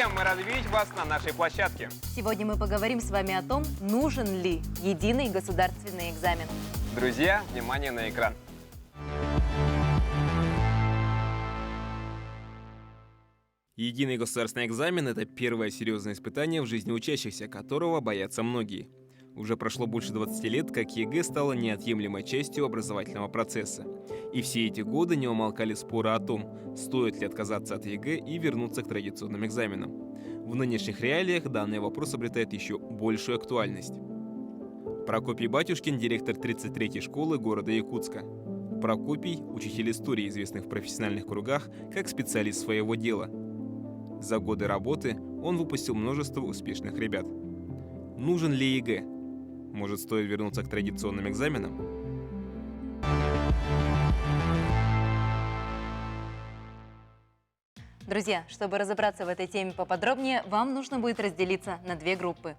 друзья, мы рады видеть вас на нашей площадке. Сегодня мы поговорим с вами о том, нужен ли единый государственный экзамен. Друзья, внимание на экран. Единый государственный экзамен – это первое серьезное испытание в жизни учащихся, которого боятся многие. Уже прошло больше 20 лет, как ЕГЭ стала неотъемлемой частью образовательного процесса. И все эти годы не умолкали споры о том, стоит ли отказаться от ЕГЭ и вернуться к традиционным экзаменам. В нынешних реалиях данный вопрос обретает еще большую актуальность. Прокопий Батюшкин – директор 33-й школы города Якутска. Прокопий – учитель истории, известный в профессиональных кругах как специалист своего дела. За годы работы он выпустил множество успешных ребят. Нужен ли ЕГЭ? Может, стоит вернуться к традиционным экзаменам? Друзья, чтобы разобраться в этой теме поподробнее, вам нужно будет разделиться на две группы.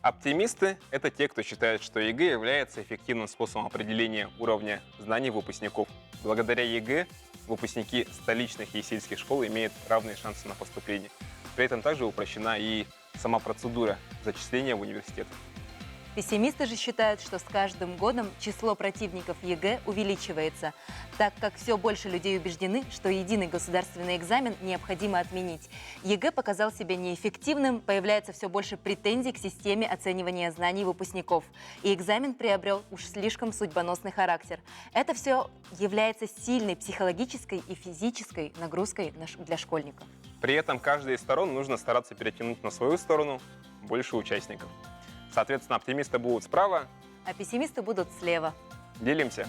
Оптимисты – это те, кто считает, что ЕГЭ является эффективным способом определения уровня знаний выпускников. Благодаря ЕГЭ выпускники столичных и сельских школ имеют равные шансы на поступление. При этом также упрощена и сама процедура зачисления в университет. Пессимисты же считают, что с каждым годом число противников ЕГЭ увеличивается, так как все больше людей убеждены, что единый государственный экзамен необходимо отменить. ЕГЭ показал себя неэффективным, появляется все больше претензий к системе оценивания знаний выпускников, и экзамен приобрел уж слишком судьбоносный характер. Это все является сильной психологической и физической нагрузкой для школьников. При этом каждой из сторон нужно стараться перетянуть на свою сторону больше участников. Соответственно, оптимисты будут справа, А пессимисты будут слева. Делимся.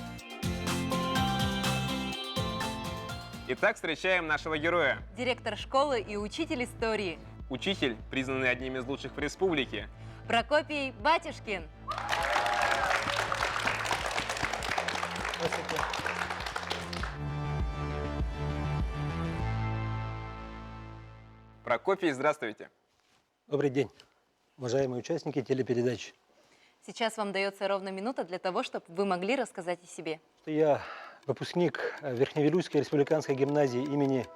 Итак, встречаем нашего героя. Директор школы и учитель истории Учитель, признанный одним из лучших в республике. Прокопий Батюшкин. Здравствуйте. Прокопий, здравствуйте. Добрый день, уважаемые участники телепередачи. Сейчас вам дается ровно минута для того, чтобы вы могли рассказать о себе. Я выпускник Верхневилюйской республиканской гимназии имени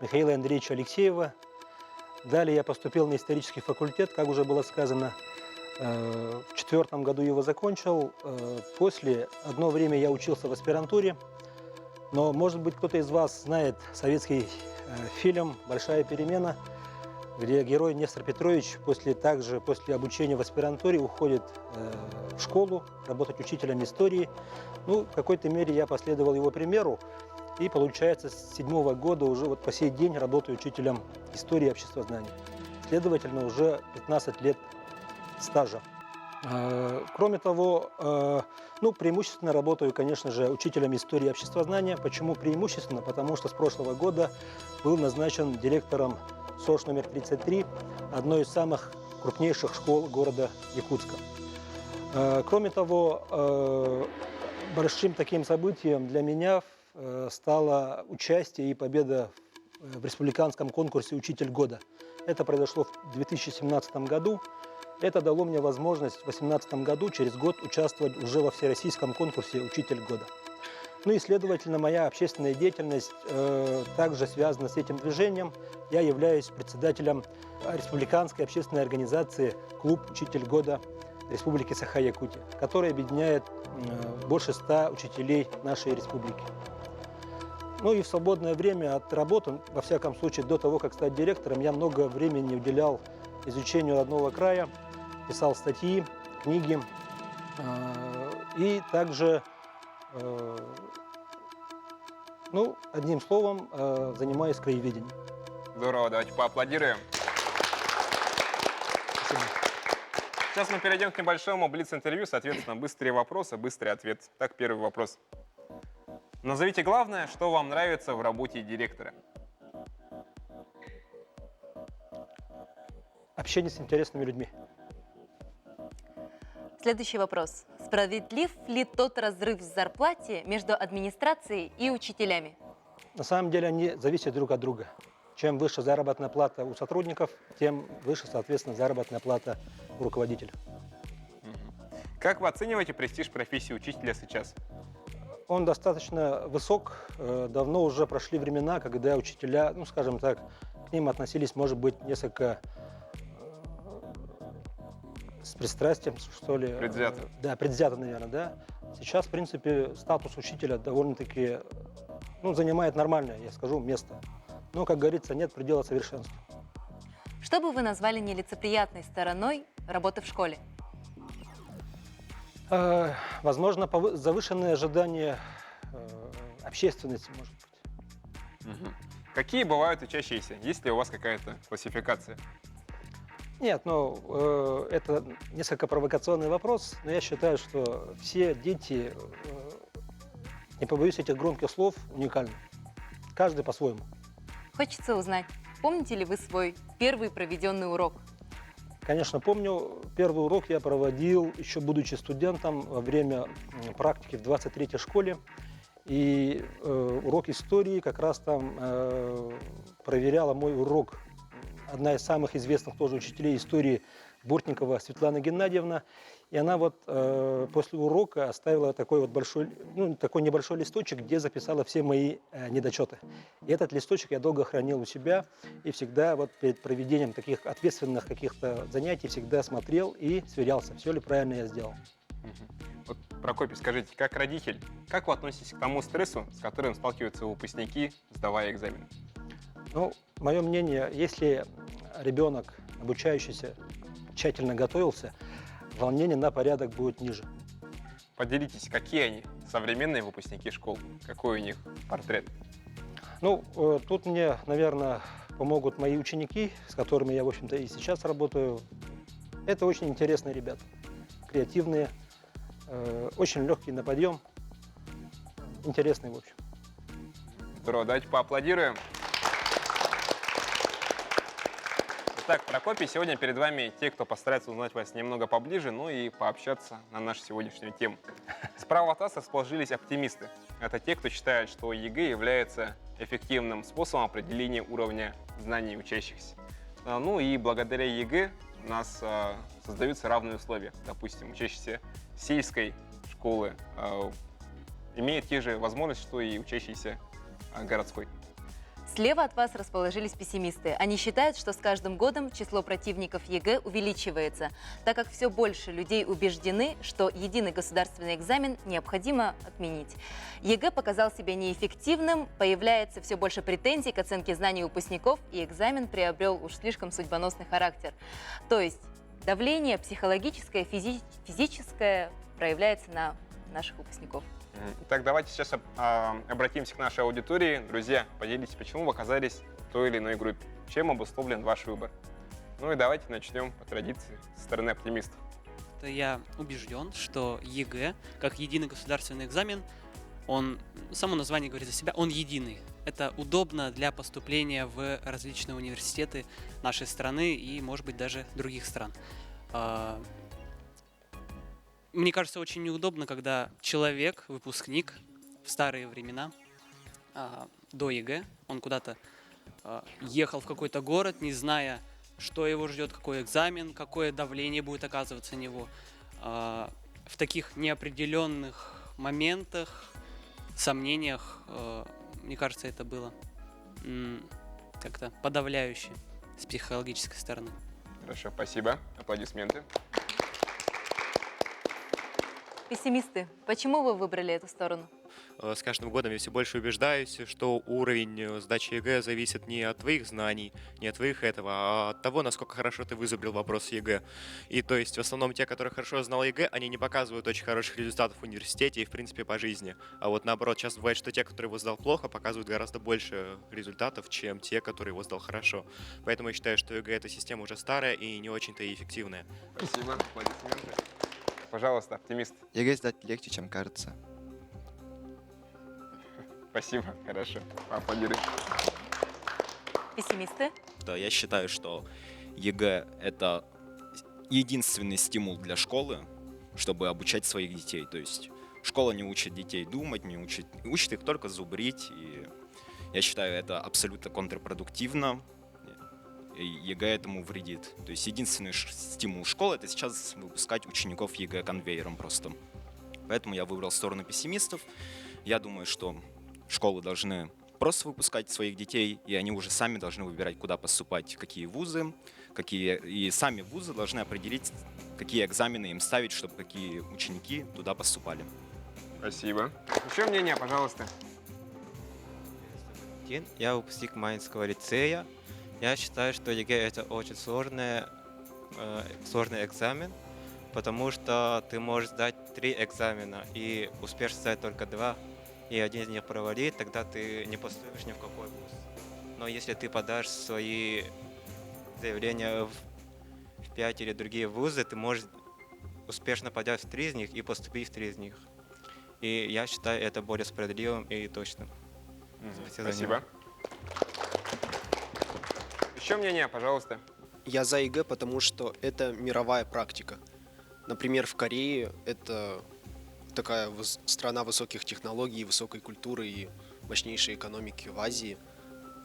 Михаила Андреевича Алексеева. Далее я поступил на исторический факультет, как уже было сказано. В 4-м году его закончил. После одно время я учился в аспирантуре. Но, может быть, кто-то из вас знает советский фильм «Большая перемена», где герой Нестор Петрович после обучения в аспирантуре уходит в школу работать учителем истории. Ну, в какой-то мере я последовал его примеру. И получается, с 7-го года уже вот по сей день работаю учителем истории и обществознания. Следовательно, уже 15 лет стажа. Кроме того, преимущественно работаю, конечно же, учителем истории и обществознания. Почему преимущественно? Потому что с прошлого года был назначен директором СОШ номер 33, одной из самых крупнейших школ города Якутска. Кроме того, большим таким событием для меня стало участие и победа в республиканском конкурсе «Учитель года». Это произошло в 2017 году. Это дало мне возможность в 2018 году, через год, участвовать уже во всероссийском конкурсе «Учитель года». Ну и, следовательно, моя общественная деятельность также связана с этим движением. Я являюсь председателем республиканской общественной организации «Клуб Учитель года» Республики Саха-Якутия, которая объединяет больше 100 учителей нашей республики. Ну и в свободное время от работы, во всяком случае, до того, как стать директором, я много времени уделял изучению родного края, писал статьи, книги и также, одним словом, занимаюсь краеведением. Здорово, давайте поаплодируем. Спасибо. Сейчас мы перейдем к небольшому блиц-интервью, соответственно, быстрые вопросы, быстрый ответ. Так, первый вопрос. Назовите главное, что вам нравится в работе директора. Общение с интересными людьми. Следующий вопрос. Справедлив ли тот разрыв в зарплате между администрацией и учителями? На самом деле они зависят друг от друга. Чем выше заработная плата у сотрудников, тем выше, соответственно, заработная плата у руководителя. Как вы оцениваете престиж профессии учителя сейчас? Он достаточно высок. Давно уже прошли времена, когда учителя, скажем так, к ним относились, может быть, несколько с пристрастием, что ли. Предвзято. Да, предвзято, наверное, да. Сейчас, в принципе, статус учителя довольно-таки, ну, занимает нормальное, я скажу, место. Но, как говорится, нет предела совершенству. Что бы вы назвали нелицеприятной стороной работы в школе? Возможно, завышенные ожидания общественности, может быть. Мгм. Какие бывают учащиеся? Есть ли у вас какая-то классификация? Нет, ну, это несколько провокационный вопрос, но я считаю, что все дети, не побоюсь этих громких слов, уникальны. Каждый по-своему. Хочется узнать, помните ли вы свой первый проведенный урок? Конечно, помню, первый урок я проводил, еще будучи студентом, во время практики в 23-й школе. И урок истории как раз там проверяла мой урок одна из самых известных тоже учителей истории Бортникова Светлана Геннадьевна. И она вот после урока оставила такой вот большой, ну, такой небольшой листочек, где записала все мои недочеты. И этот листочек я долго хранил у себя и всегда вот перед проведением таких ответственных каких-то занятий всегда смотрел и сверялся, все ли правильно я сделал. Мгм. Вот, Прокопий, скажите, как родитель, как вы относитесь к тому стрессу, с которым сталкиваются выпускники, сдавая экзамен? Ну, мое мнение, если ребенок, обучающийся, тщательно готовился, волнение на порядок будет ниже. Поделитесь, какие они, современные выпускники школ, какой у них портрет? Ну, тут мне, наверное, помогут мои ученики, с которыми я, в общем-то, и сейчас работаю. Это очень интересные ребята, креативные, очень легкие на подъем, интересные, в общем. Здорово, давайте поаплодируем. Итак, Прокопий, сегодня перед вами те, кто постарается узнать вас немного поближе, ну и пообщаться на нашу сегодняшнюю тему. Справа от вас расположились оптимисты. Это те, кто считает, что ЕГЭ является эффективным способом определения уровня знаний учащихся. Ну и благодаря ЕГЭ у нас создаются равные условия. Допустим, учащиеся сельской школы имеют те же возможности, что и учащиеся городской. Слева от вас расположились пессимисты. Они считают, что с каждым годом число противников ЕГЭ увеличивается, так как все больше людей убеждены, что единый государственный экзамен необходимо отменить. ЕГЭ показал себя неэффективным, появляется все больше претензий к оценке знаний выпускников, и экзамен приобрел уж слишком судьбоносный характер. То есть давление психологическое, физическое проявляется на наших выпускников. Итак, давайте сейчас обратимся к нашей аудитории. Друзья, поделитесь, почему вы оказались в той или иной группе, чем обусловлен ваш выбор. Ну и давайте начнем по традиции со стороны оптимистов. Я убежден, что ЕГЭ, как единый государственный экзамен, он, само название говорит за себя, он единый. Это удобно для поступления в различные университеты нашей страны и, может быть, даже других стран. Мне кажется, очень неудобно, когда человек, выпускник в старые времена, до ЕГЭ, он куда-то ехал в какой-то город, не зная, что его ждет, какой экзамен, какое давление будет оказываться на него. В таких неопределенных моментах, сомнениях, мне кажется, это было как-то подавляюще с психологической стороны. Хорошо, спасибо. Аплодисменты. Пессимисты, почему вы выбрали эту сторону? С каждым годом я все больше убеждаюсь, что уровень сдачи ЕГЭ зависит не от твоих знаний, не от твоих этого, а от того, насколько хорошо ты вызубрил вопрос ЕГЭ. И то есть в основном те, которые хорошо знал ЕГЭ, они не показывают очень хороших результатов в университете и в принципе по жизни. А вот наоборот, часто бывает, что те, которые его сдал плохо, показывают гораздо больше результатов, чем те, которые его сдал хорошо. Поэтому я считаю, что ЕГЭ — это система уже старая и не очень-то и эффективная. Спасибо. Аплодисменты. Пожалуйста, оптимист. ЕГЭ сдать легче, чем кажется. Спасибо. Хорошо. Поаплодируем. Пессимисты? Да, я считаю, что ЕГЭ — это единственный стимул для школы, чтобы обучать своих детей. То есть школа не учит детей думать, не учит их только зубрить. И я считаю, это абсолютно контрпродуктивно. И ЕГЭ этому вредит. То есть единственный стимул школы — это сейчас выпускать учеников ЕГЭ конвейером просто. Поэтому я выбрал сторону пессимистов. Я думаю, что школы должны запрос выпускать своих детей, и они уже сами должны выбирать, куда поступать, какие вузы, и сами вузы должны определить, какие экзамены им ставить, чтобы какие ученики туда поступали. Спасибо. Еще мнение, пожалуйста. Я выпускник Майнского лицея. Я считаю, что ЕГЭ это очень сложный экзамен, потому что ты можешь сдать 3 экзамена и успеешь сдать только 2, и один из них провалить, тогда ты не поступишь ни в какой вуз. Но если ты подашь свои заявления в 5 или другие вузы, ты можешь успешно подать в 3 из них и поступить в 3 из них. И я считаю это более справедливым и точным. Спасибо. Еще мнение, пожалуйста. Я за ЕГЭ, потому что это мировая практика. Например, в Корее это такая страна высоких технологий, высокой культуры и мощнейшей экономики в Азии.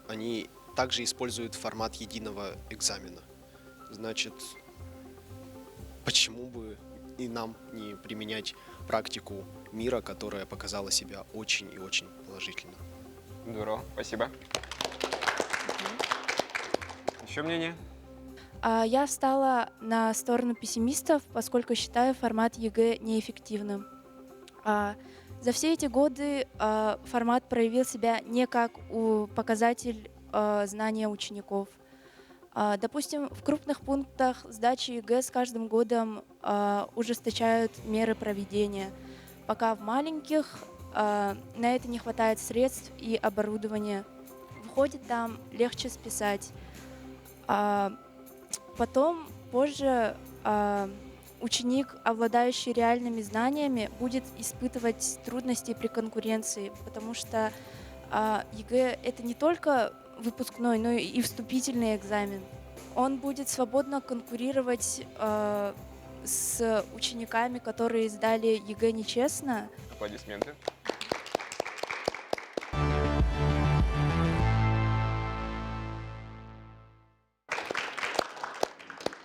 Они также используют формат единого экзамена. Значит, почему бы и нам не применять практику мира, которая показала себя очень и очень положительно? Здорово, спасибо. Еще мнение? Я встала на сторону пессимистов, поскольку считаю формат ЕГЭ неэффективным. За все эти годы формат проявил себя не как показатель знания учеников. Допустим, в крупных пунктах сдачи ЕГЭ с каждым годом ужесточают меры проведения, пока в маленьких на это не хватает средств и оборудования. Выходит, там легче списать. Потом, позже, ученик, обладающий реальными знаниями, будет испытывать трудности при конкуренции, потому что ЕГЭ — это не только выпускной, но и вступительный экзамен. Он будет свободно конкурировать с учениками, которые сдали ЕГЭ нечестно. Аплодисменты.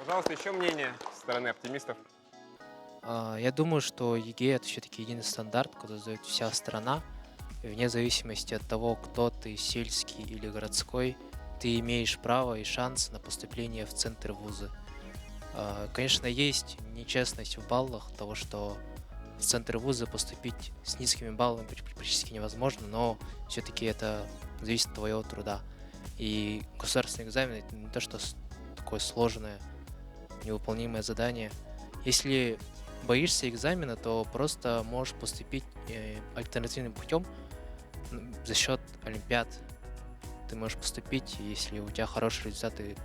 Пожалуйста, еще мнение со стороны оптимистов. Я думаю, что ЕГЭ это все-таки единый стандарт, куда сдает вся страна. И вне зависимости от того, кто ты, сельский или городской, ты имеешь право и шанс на поступление в центр вуза. Конечно, есть нечестность в баллах, того, что в центр вуза поступить с низкими баллами практически невозможно, но все-таки это зависит от твоего труда. И государственный экзамен — это не то, что такое сложное, невыполнимое задание. Если боишься экзамена, то просто можешь поступить альтернативным путем за счет олимпиад. Ты можешь поступить, если у тебя хорошие результаты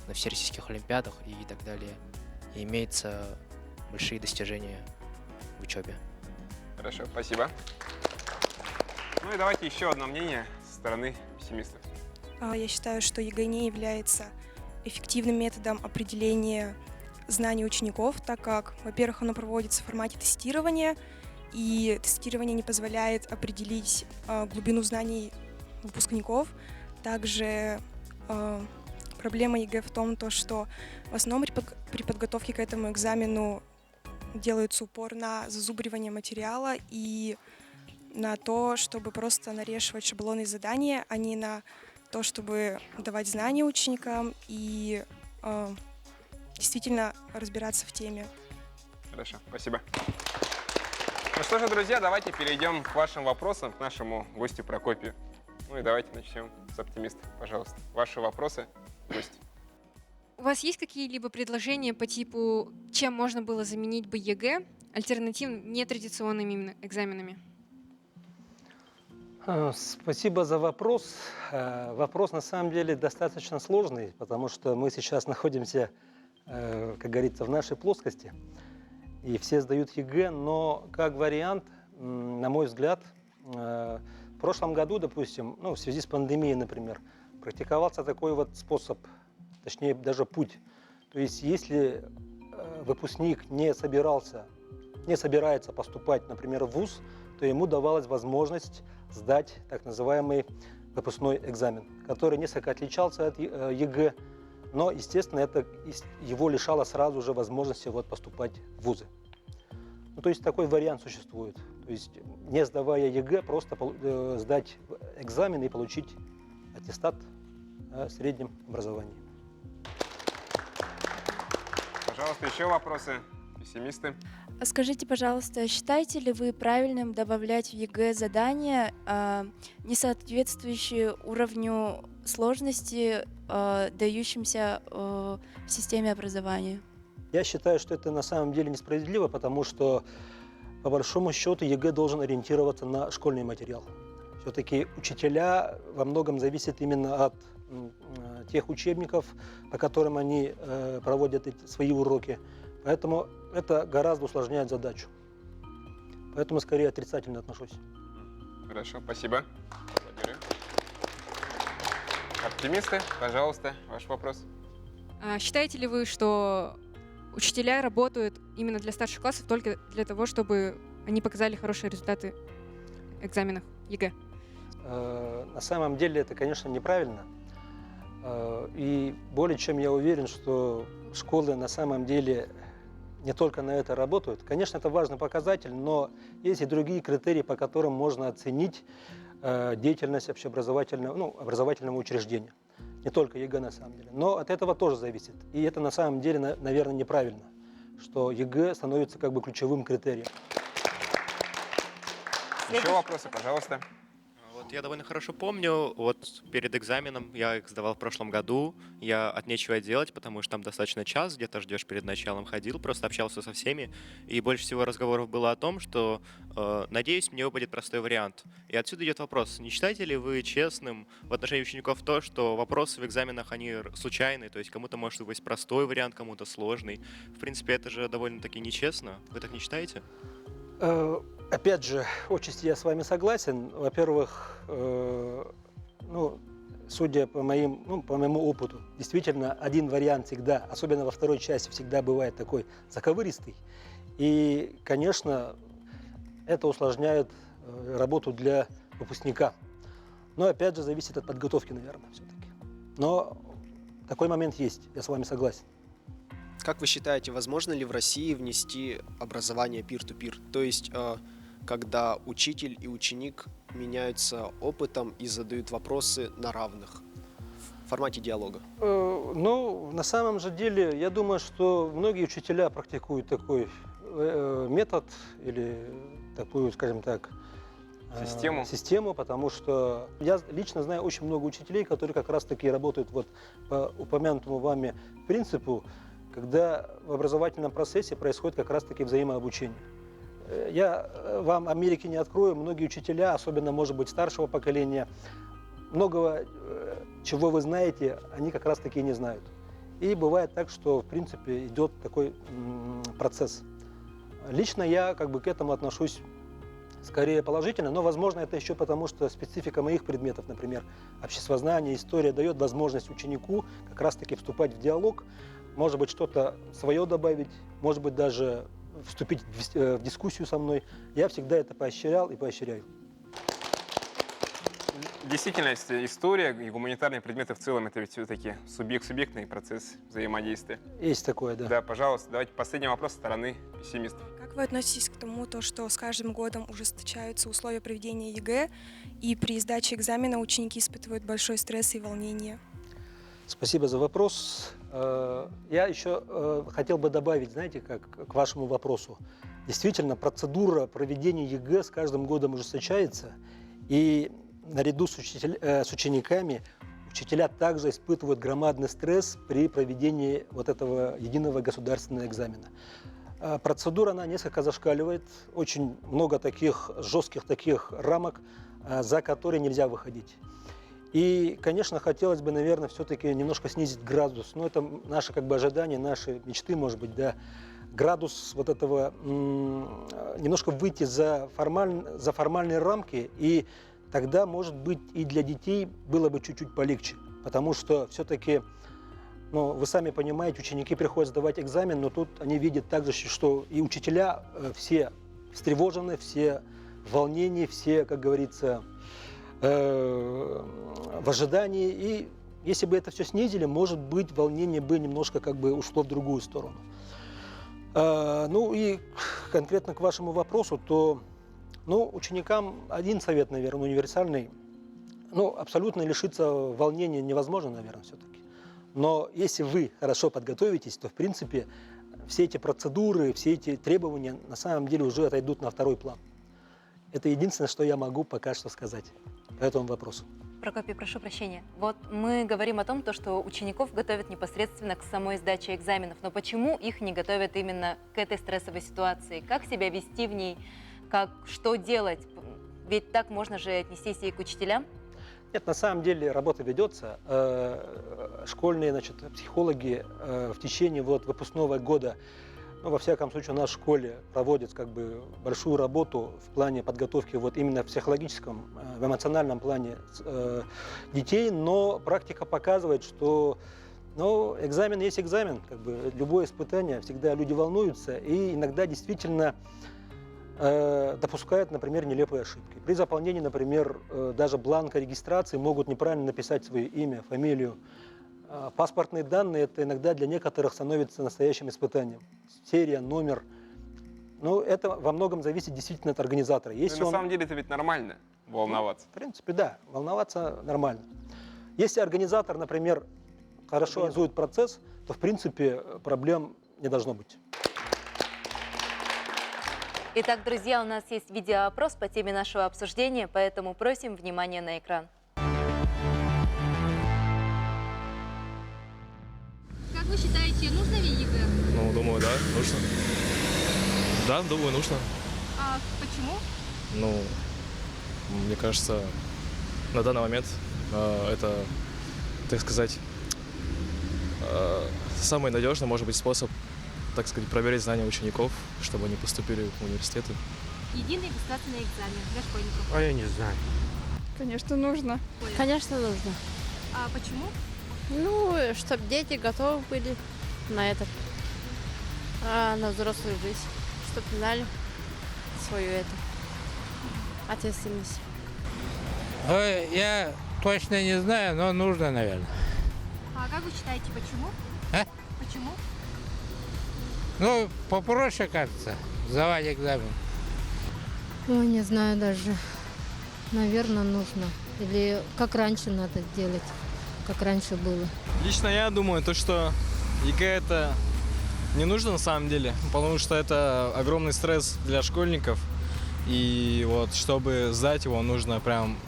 на всероссийских олимпиадах и так далее. И имеются большие достижения в учебе. Хорошо, спасибо. Ну и давайте еще одно мнение со стороны пессимистов. Я считаю, что ЕГЭ не является эффективным методом определения знаний учеников, так как, во-первых, оно проводится в формате тестирования, и тестирование не позволяет определить глубину знаний выпускников. Также проблема ЕГЭ в том, что в основном при подготовке к этому экзамену делается упор на зазубривание материала и на то, чтобы просто нарешивать шаблоны задания, а не на то, чтобы давать знания ученикам и действительно разбираться в теме. Хорошо, спасибо. Ну что же, друзья, давайте перейдем к вашим вопросам, к нашему гостю Прокопию. Ну и давайте начнем с оптимиста, пожалуйста. Ваши вопросы, гость. У вас есть какие-либо предложения по типу, чем можно было заменить бы ЕГЭ альтернативными, нетрадиционными именно экзаменами? Спасибо за вопрос. Вопрос на самом деле достаточно сложный, потому что мы сейчас находимся, как говорится, в нашей плоскости, и все сдают ЕГЭ, но как вариант, на мой взгляд, в прошлом году, допустим, в связи с пандемией, например, практиковался такой вот способ, точнее даже путь. То есть если выпускник не собирается поступать, например, в вуз, то ему давалась возможность сдать так называемый выпускной экзамен, который несколько отличался от ЕГЭ, но, естественно, это его лишало сразу же возможности поступать в вузы. Ну, то есть такой вариант существует. То есть не сдавая ЕГЭ, просто сдать экзамен и получить аттестат о среднем образовании. Пожалуйста, еще вопросы? Пессимисты? Скажите, пожалуйста, считаете ли вы правильным добавлять в ЕГЭ задания, не соответствующие уровню сложности, дающимся в системе образования? Я считаю, что это на самом деле несправедливо, потому что, по большому счету, ЕГЭ должен ориентироваться на школьный материал. Все-таки учителя во многом зависят именно от тех учебников, по которым они проводят свои уроки. Поэтому это гораздо усложняет задачу. Поэтому скорее отрицательно отношусь. Хорошо, спасибо. Благодарю. Оптимисты, пожалуйста, ваш вопрос. Считаете ли вы, что учителя работают именно для старших классов только для того, чтобы они показали хорошие результаты экзаменов ЕГЭ? На самом деле это, конечно, неправильно. И более чем я уверен, что школы на самом деле не только на это работают. Конечно, это важный показатель, но есть и другие критерии, по которым можно оценить деятельность образовательного учреждения. Не только ЕГЭ на самом деле. Но от этого тоже зависит. И это на самом деле, наверное, неправильно, что ЕГЭ становится как бы ключевым критерием. Еще вопросы, пожалуйста. Вот я довольно хорошо помню, вот перед экзаменом, я их сдавал в прошлом году, я от нечего делать, потому что там достаточно час, где-то ждешь перед началом, ходил, просто общался со всеми, и больше всего разговоров было о том, что, надеюсь, мне выпадет простой вариант. И отсюда идет вопрос, не считаете ли вы честным в отношении учеников то, что вопросы в экзаменах, они случайные, то есть кому-то может выпасть простой вариант, кому-то сложный. В принципе, это же довольно-таки нечестно, вы так не считаете? Опять же, отчасти я с вами согласен. Во-первых, судя по моему опыту, действительно, один вариант всегда, особенно во второй части, всегда бывает такой заковыристый. И, конечно, это усложняет работу для выпускника. Но, опять же, зависит от подготовки, наверное, все-таки. Но такой момент есть, я с вами согласен. Как вы считаете, возможно ли в России внести образование peer-to-peer? То есть, когда учитель и ученик меняются опытом и задают вопросы на равных в формате диалога? На самом же деле, я думаю, что многие учителя практикуют такой метод или такую, скажем так, систему, потому что я лично знаю очень много учителей, которые как раз-таки работают вот по упомянутому вами принципу, когда в образовательном процессе происходит как раз-таки взаимообучение. Я вам Америки не открою, многие учителя, особенно, может быть, старшего поколения, многого, чего вы знаете, они как раз-таки не знают. И бывает так, что, в принципе, идет такой процесс. Лично я как бы к этому отношусь скорее положительно, но, возможно, это еще потому, что специфика моих предметов, например, обществознание, история, дает возможность ученику как раз-таки вступать в диалог, может быть, что-то свое добавить, может быть, даже вступить в дискуссию со мной. Я всегда это поощрял и поощряю. Действительно, история и гуманитарные предметы в целом — это ведь все-таки субъектный процесс взаимодействия. Есть такое, да. Да, пожалуйста, давайте последний вопрос со стороны пессимистов. Как вы относитесь к тому, что с каждым годом ужесточаются условия проведения ЕГЭ, и при сдаче экзамена ученики испытывают большой стресс и волнение? Спасибо за вопрос. Я еще хотел бы добавить, знаете, к вашему вопросу. Действительно, процедура проведения ЕГЭ с каждым годом ужесточается, и наряду с учениками учителя также испытывают громадный стресс при проведении вот этого единого государственного экзамена. Процедура, она несколько зашкаливает, очень много таких жестких таких рамок, за которые нельзя выходить. И, конечно, хотелось бы, наверное, все-таки немножко снизить градус. Но это наше как бы ожидание, наши мечты, может быть, да. Градус вот этого, немножко выйти за формальные рамки, и тогда, может быть, и для детей было бы чуть-чуть полегче. Потому что все-таки, вы сами понимаете, ученики приходят сдавать экзамен, но тут они видят также, что и учителя все встревожены, все в волнении, все, как говорится, в ожидании. И если бы это все снизили, может быть, волнение бы немножко как бы ушло в другую сторону. Ну и конкретно к вашему вопросу, то ученикам один совет, наверное, универсальный. Абсолютно лишиться волнения невозможно, наверное, все-таки. Но если вы хорошо подготовитесь, то, в принципе, все эти процедуры, все эти требования на самом деле уже отойдут на второй план. Это единственное, что я могу пока что сказать по этому вопросу. Прокопий, прошу прощения. Вот мы говорим о том, что учеников готовят непосредственно к самой сдаче экзаменов. Но почему их не готовят именно к этой стрессовой ситуации? Как себя вести в ней? Что делать? Ведь так можно же отнестись и к учителям. Нет, на самом деле работа ведется. Школьные, психологи в течение выпускного года, во всяком случае, у нас в школе проводят большую работу в плане подготовки именно в психологическом, в эмоциональном плане детей, но практика показывает, что экзамен есть экзамен, любое испытание, всегда люди волнуются, и иногда действительно допускают, например, нелепые ошибки. При заполнении, например, даже бланка регистрации могут неправильно написать свое имя, фамилию. Паспортные данные это иногда для некоторых становится настоящим испытанием. Серия, номер. Это во многом зависит действительно от организатора. Если на самом деле это ведь нормально волноваться. В принципе, да, волноваться нормально. Если организатор, например, хорошо организует процесс, то в принципе проблем не должно быть. Итак, друзья, у нас есть видеоопрос по теме нашего обсуждения, поэтому просим внимания на экран. Как вы считаете, нужно ли ЕГЭ? Думаю, да, нужно. Да, думаю, нужно. А почему? Мне кажется, на данный момент это, так сказать, самый надежный, может быть, способ, так сказать, проверить знания учеников, чтобы они поступили в университеты. Единый государственный экзамен для школьников. А я не знаю. Конечно, нужно. Конечно, нужно. А почему? Чтобы дети готовы были на взрослую жизнь, чтобы знали свою ответственность. Я точно не знаю, но нужно, наверное. А как вы считаете, почему? Почему? Попроще, кажется, сдавать экзамен. Не знаю даже. Наверное, нужно. Или как раньше надо делать, как раньше было. Лично я думаю, что ЕГЭ это не нужно на самом деле, потому что это огромный стресс для школьников. И чтобы сдать его, нужно прям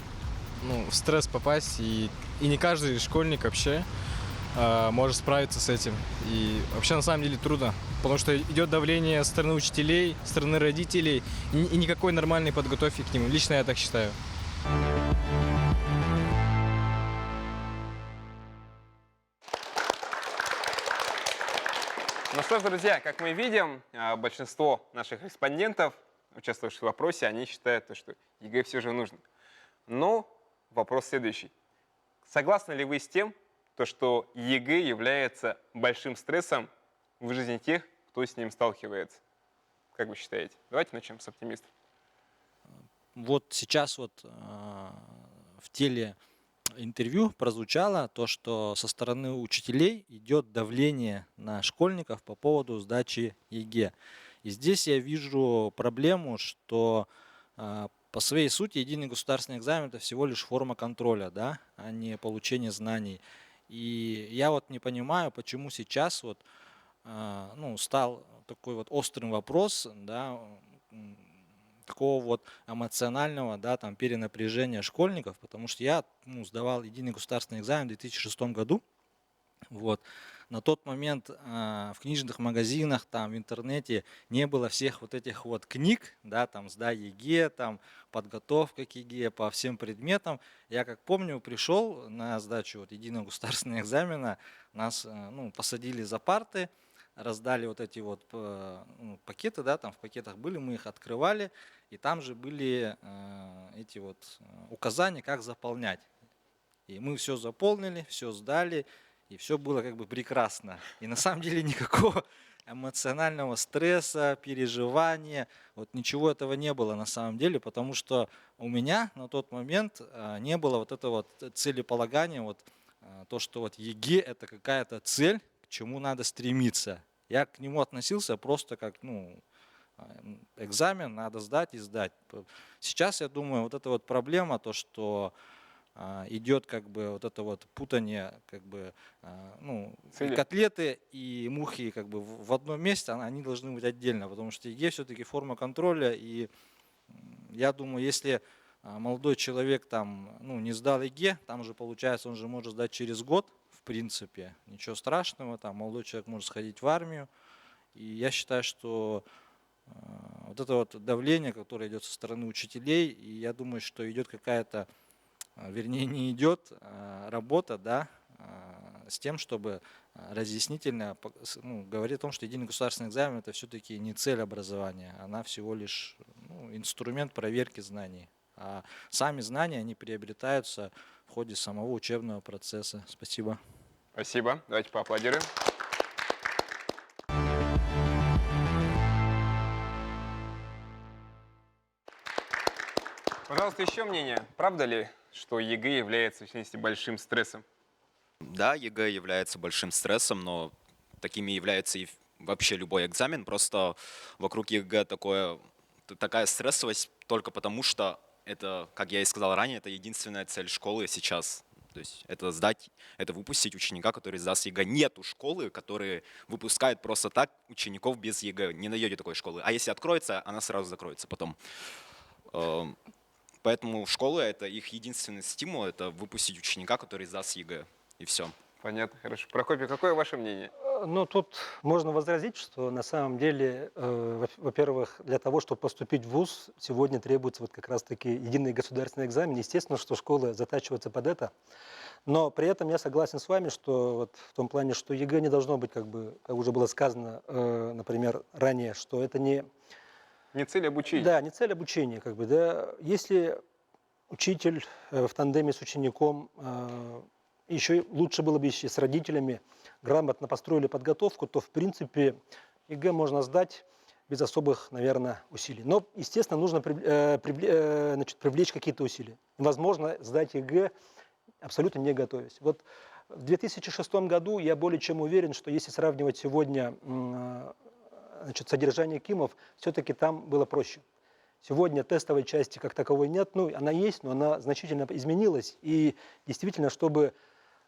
в стресс попасть. И не каждый школьник вообще может справиться с этим. И вообще на самом деле трудно, потому что идет давление со стороны учителей, со стороны родителей, и никакой нормальной подготовки к нему. Лично я так считаю. Ну что ж, друзья, как мы видим, большинство наших респондентов, участвовавших в вопросе, они считают, что ЕГЭ все же нужно. Но вопрос следующий. Согласны ли вы с тем, что ЕГЭ является большим стрессом в жизни тех, кто с ним сталкивается? Как вы считаете? Давайте начнем с оптимистов. Сейчас в телеинтервью прозвучало то, что со стороны учителей идет давление на школьников по поводу сдачи ЕГЭ. И здесь я вижу проблему, что по своей сути единый государственный экзамен это всего лишь форма контроля, да, а не получение знаний. И я не понимаю, почему сейчас стал такой острым вопрос, да, такого эмоционального, да, перенапряжения школьников, потому что я сдавал единый государственный экзамен в 2006 году. На тот момент в книжных магазинах, в интернете не было всех этих книг, да, «Сдай ЕГЭ», подготовка к ЕГЭ по всем предметам. Я, как помню, пришел на сдачу единого государственного экзамена, нас посадили за парты, раздали эти пакеты, да, в пакетах были, мы их открывали, и там же были эти указания, как заполнять. И мы все заполнили, все сдали, и все было прекрасно. И на самом деле никакого эмоционального стресса, переживания, ничего этого не было на самом деле, потому что у меня на тот момент не было этого целеполагания, то, что ЕГЭ это какая-то цель, к чему надо стремиться. Я к нему относился просто как, экзамен надо сдать и сдать. Сейчас, я думаю, вот эта вот проблема, то, что идет как бы вот это вот путание, как бы, и котлеты и мухи как бы в одном месте, они должны быть отдельно, потому что ЕГЭ все-таки форма контроля, и я думаю, если молодой человек там, не сдал ЕГЭ, там же получается, он же может сдать через год, в принципе, ничего страшного, там молодой человек может сходить в армию, и я считаю, что вот это вот давление, которое идет со стороны учителей, и я думаю, что идет какая-то, вернее, не идет работа, да, с тем, чтобы разъяснительно говорить о том, что единый государственный экзамен это все-таки не цель образования, она всего лишь инструмент проверки знаний. А сами знания, они приобретаются в ходе самого учебного процесса. Спасибо. Спасибо. Давайте поаплодируем. Пожалуйста, еще мнение. Правда ли, что ЕГЭ является, в частности, большим стрессом? Да, ЕГЭ является большим стрессом, но такими является и вообще любой экзамен. Просто вокруг ЕГЭ такая стрессовость только потому, что это, как я и сказал ранее, это единственная цель школы сейчас. То есть это это выпустить ученика, который сдаст ЕГЭ. Нету школы, которые выпускают просто так учеников без ЕГЭ. Не найдете такой школы. А если откроется, она сразу закроется потом. Поэтому школа — это их единственный стимул, это выпустить ученика, который сдаст ЕГЭ. И все. Понятно, хорошо. Прокопий, какое ваше мнение? Тут можно возразить, что на самом деле, во-первых, для того, чтобы поступить в ВУЗ, сегодня требуется вот как раз-таки единый государственный экзамен. Естественно, что школы затачиваются под это. Но при этом я согласен с вами, что вот в том плане, что ЕГЭ не должно быть, как уже было сказано, например, ранее, что это не цель обучения. Да, не цель обучения. Да. Если учитель в тандеме с учеником, еще лучше было бы, если с родителями грамотно построили подготовку, то, в принципе, ЕГЭ можно сдать без особых, наверное, усилий. Но, естественно, нужно привлечь какие-то усилия. Невозможно сдать ЕГЭ, абсолютно не готовясь. Вот в 2006 году я более чем уверен, что если сравнивать сегодня содержание КИМов, все-таки там было проще. Сегодня тестовой части как таковой нет, она есть, но она значительно изменилась. И действительно, чтобы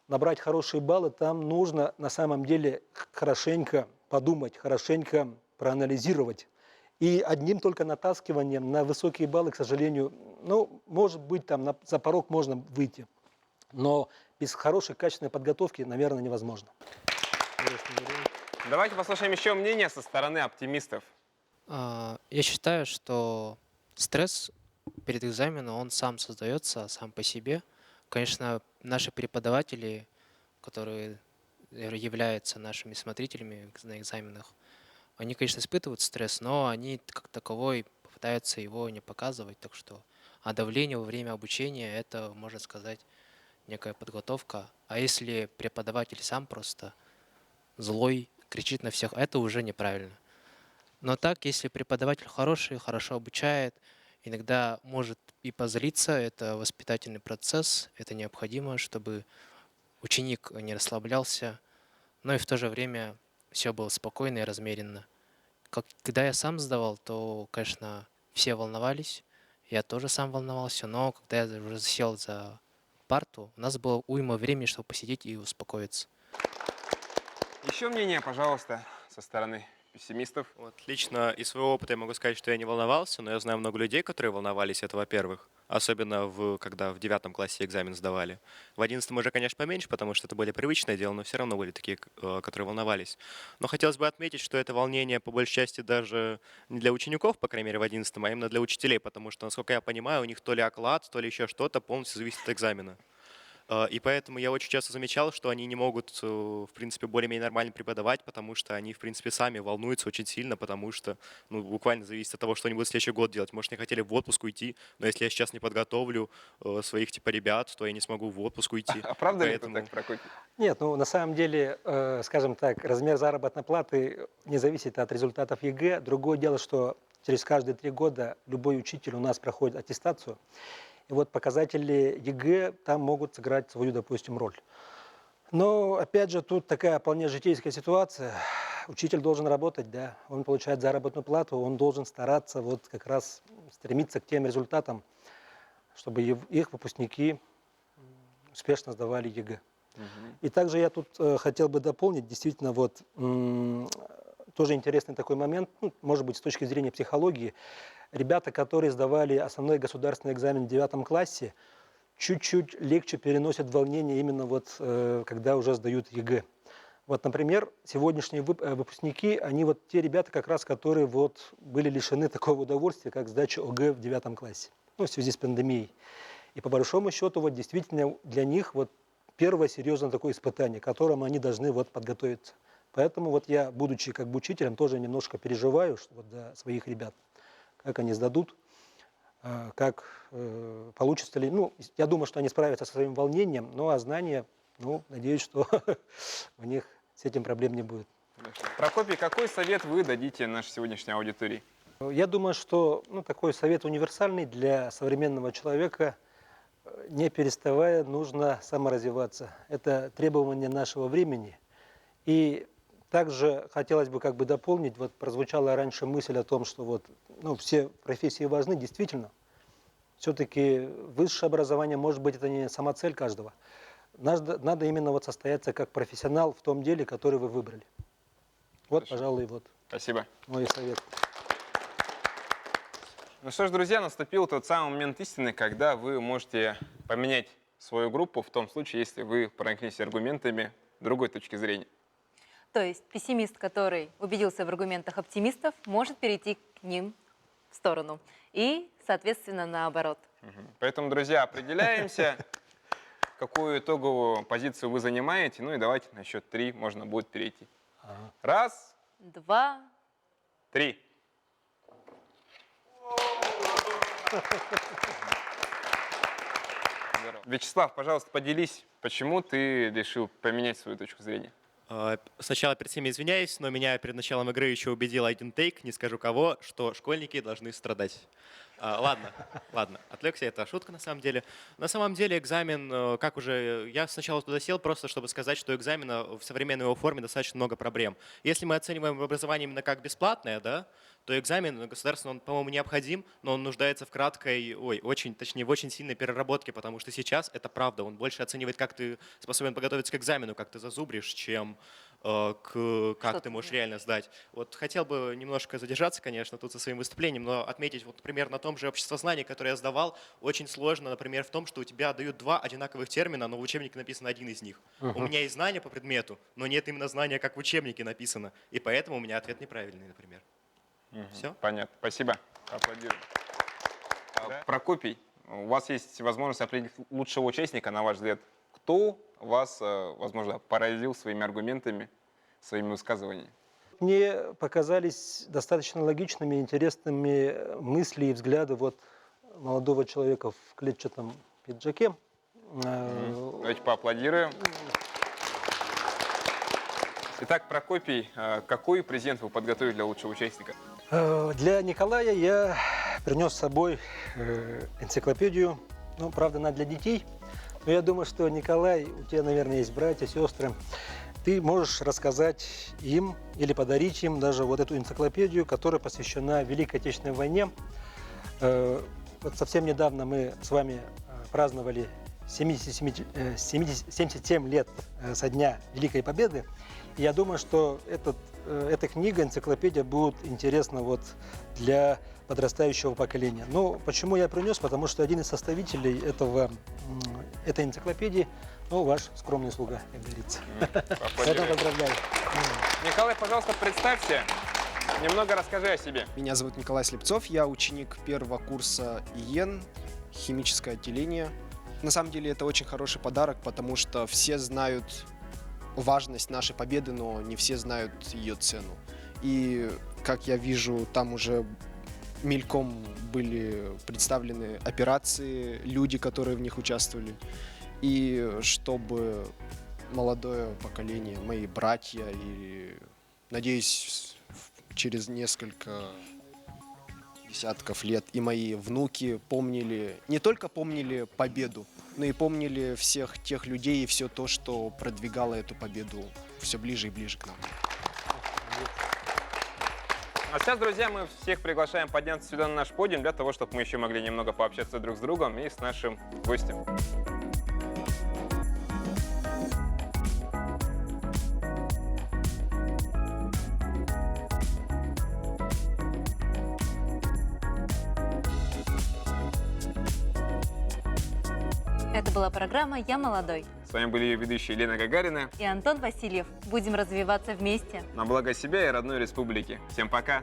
набрать хорошие баллы, там нужно на самом деле хорошенько подумать, хорошенько проанализировать. И одним только натаскиванием на высокие баллы, к сожалению, может быть, там за порог можно выйти. Но без хорошей, качественной подготовки, наверное, невозможно. Давайте послушаем еще мнение со стороны оптимистов. Я считаю, что стресс перед экзаменом, он сам создается, сам по себе. Конечно, наши преподаватели, которые являются нашими смотрителями на экзаменах, они, конечно, испытывают стресс, но они как таковой пытаются его не показывать. Так что, давление во время обучения — это, можно сказать, некая подготовка. А если преподаватель сам просто злой, кричит на всех, это уже неправильно. Но так, если преподаватель хороший, хорошо обучает, иногда может и позлиться, это воспитательный процесс, это необходимо, чтобы ученик не расслаблялся, но и в то же время все было спокойно и размеренно. Когда я сам сдавал, то, конечно, все волновались, я тоже сам волновался, но когда я уже сел за парту, у нас было уйма времени, чтобы посидеть и успокоиться. Еще мнение, пожалуйста, со стороны пессимистов. Лично из своего опыта я могу сказать, что я не волновался, но я знаю много людей, которые волновались, это во-первых. Особенно когда в 9 классе экзамен сдавали. В 11 уже, конечно, поменьше, потому что это более привычное дело, но все равно были такие, которые волновались. Но хотелось бы отметить, что это волнение по большей части даже не для учеников, по крайней мере, в 11, а именно для учителей, потому что, насколько я понимаю, у них то ли оклад, то ли еще что-то полностью зависит от экзамена. И поэтому я очень часто замечал, что они не могут, в принципе, более-менее нормально преподавать, потому что они, в принципе, сами волнуются очень сильно, потому что, буквально зависит от того, что они будут в следующий год делать. Может, они хотели в отпуск уйти, но если я сейчас не подготовлю своих, ребят, то я не смогу в отпуск уйти. А правда ли это так, Прокопий? Нет, на самом деле, скажем так, размер заработной платы не зависит от результатов ЕГЭ. Другое дело, что через каждые 3 года любой учитель у нас проходит аттестацию. И вот показатели ЕГЭ там могут сыграть свою, допустим, роль. Но, опять же, тут такая вполне житейская ситуация. учитель должен работать, да, он получает заработную плату, он должен стараться вот как раз стремиться к тем результатам, чтобы их выпускники успешно сдавали ЕГЭ. И также я тут хотел бы дополнить, действительно, вот тоже интересный такой момент, ну, может быть, с точки зрения психологии. Ребята, которые сдавали основной государственный экзамен в 9 классе, чуть-чуть легче переносят волнение именно вот когда уже сдают ЕГЭ. Вот, например, сегодняшние выпускники, они вот те ребята, как раз, которые вот были лишены такого удовольствия, как сдача ОГЭ в 9 классе, ну, в связи с пандемией. И по большому счету, вот действительно для них вот первое серьезное такое испытание, к которому они должны вот подготовиться. Поэтому вот я, будучи как бы учителем, тоже немножко переживаю вот за своих ребят, как они сдадут, как получится ли. Ну, я думаю, что они справятся со своим волнением, ну а знания, ну, надеюсь, что у них с этим проблем не будет. Прокопий, какой совет вы дадите нашей сегодняшней аудитории? Я думаю, что такой совет универсальный для современного человека. Не переставая, нужно саморазвиваться. Это требование нашего времени. И также хотелось бы как бы дополнить, вот прозвучала раньше мысль о том, что вот, все профессии важны, действительно. Все-таки высшее образование, может быть, это не самоцель каждого. Надо именно вот состояться как профессионал в том деле, который вы выбрали. Вот, пожалуй, вот. Спасибо. Мой совет. Ну что ж, друзья, наступил тот самый момент истины, когда вы можете поменять свою группу в том случае, если вы проникнетесь аргументами другой точки зрения. То есть пессимист, который убедился в аргументах оптимистов, может перейти к ним в сторону. И, соответственно, наоборот. Поэтому, друзья, определяемся, какую итоговую позицию вы занимаете. Ну и давайте на счет 3 можно будет перейти. Раз, 2, 3. Вячеслав, пожалуйста, поделись, почему ты решил поменять свою точку зрения? Сначала перед всеми извиняюсь, но меня перед началом игры еще убедил один тейк, не скажу кого, что школьники должны страдать. Ладно, отвлекся, это шутка на самом деле. На самом деле экзамен, как уже, я сначала туда сел просто, чтобы сказать, что экзамена в современной его форме достаточно много проблем. Если мы оцениваем образование именно как бесплатное, да, то экзамен государственный, он, по-моему, необходим, но он нуждается в в очень сильной переработке, потому что сейчас это правда, он больше оценивает, как ты способен подготовиться к экзамену, как ты зазубришь, чем как ты можешь реально сдать. Вот хотел бы немножко задержаться, конечно, тут со своим выступлением, но отметить, вот, например, на том же обществознании, которое я сдавал, очень сложно, например, в том, что у тебя дают 2 одинаковых термина, но в учебнике написано один из них. У меня есть знания по предмету, но нет именно знания, как в учебнике написано, и поэтому у меня ответ неправильный, например. Все? Понятно. Спасибо. Аплодирую. Прокопий, у вас есть возможность определить лучшего участника, на ваш взгляд. Кто вас, возможно, поразил своими аргументами, своими высказываниями? Мне показались достаточно логичными, интересными мысли и взгляды вот молодого человека в клетчатом пиджаке. Давайте поаплодируем. Итак, Прокопий, какой презент вы подготовили для лучшего участника? Для Николая я принес с собой энциклопедию, правда, она для детей. Но я думаю, что, Николай, у тебя, наверное, есть братья, сестры. Ты можешь рассказать им или подарить им даже вот эту энциклопедию, которая посвящена Великой Отечественной войне. Вот совсем недавно мы с вами праздновали 77 лет со дня Великой Победы. И я думаю, что эта книга, энциклопедия будет интересна вот для подрастающего поколения. Ну, почему я принес? Потому что один из составителей этой энциклопедии, ваш скромный слуга, как говорится. Поэтому поздравляю. Николай, пожалуйста, представься, немного расскажи о себе. Меня зовут Николай Слепцов, я ученик 1-го курса ИЕН, химическое отделение. На самом деле это очень хороший подарок, потому что все знают важность нашей победы, но не все знают ее цену. И, как я вижу, там уже мельком были представлены операции, люди, которые в них участвовали. И чтобы молодое поколение, мои братья и, надеюсь, через несколько десятков лет и мои внуки не только помнили победу, но и помнили всех тех людей и все то, что продвигало эту победу все ближе и ближе к нам. А сейчас, друзья, мы всех приглашаем подняться сюда на наш подиум для того, чтобы мы еще могли немного пообщаться друг с другом и с нашим гостем. Это была программа «Я молодой» С вами были ее ведущие Лена Гагарина и Антон Васильев. Будем развиваться вместе. на благо себя и родной республики. Всем пока!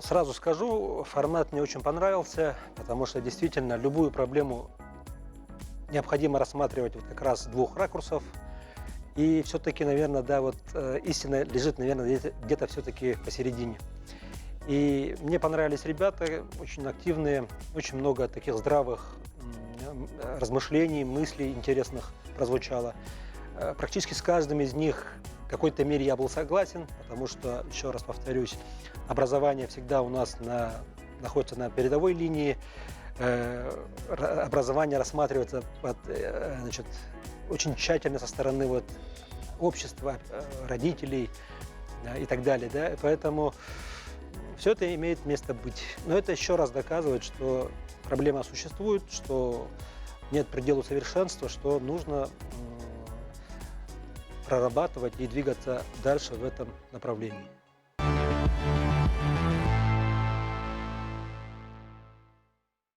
Сразу скажу, формат мне очень понравился, потому что действительно любую проблему необходимо рассматривать вот как раз с двух ракурсов. И все-таки, наверное, да, вот истина лежит, наверное, где-то все-таки посередине. И мне понравились ребята, очень активные, очень много таких здравых размышлений, мыслей интересных прозвучало. Практически с каждым из них в какой-то мере я был согласен, потому что, еще раз повторюсь, образование всегда у нас находится на передовой линии. Образование рассматривается очень тщательно со стороны вот общества, родителей и так далее. Да? Поэтому все это имеет место быть. Но это еще раз доказывает, что проблема существует, что нет предела совершенства, что нужно прорабатывать и двигаться дальше в этом направлении.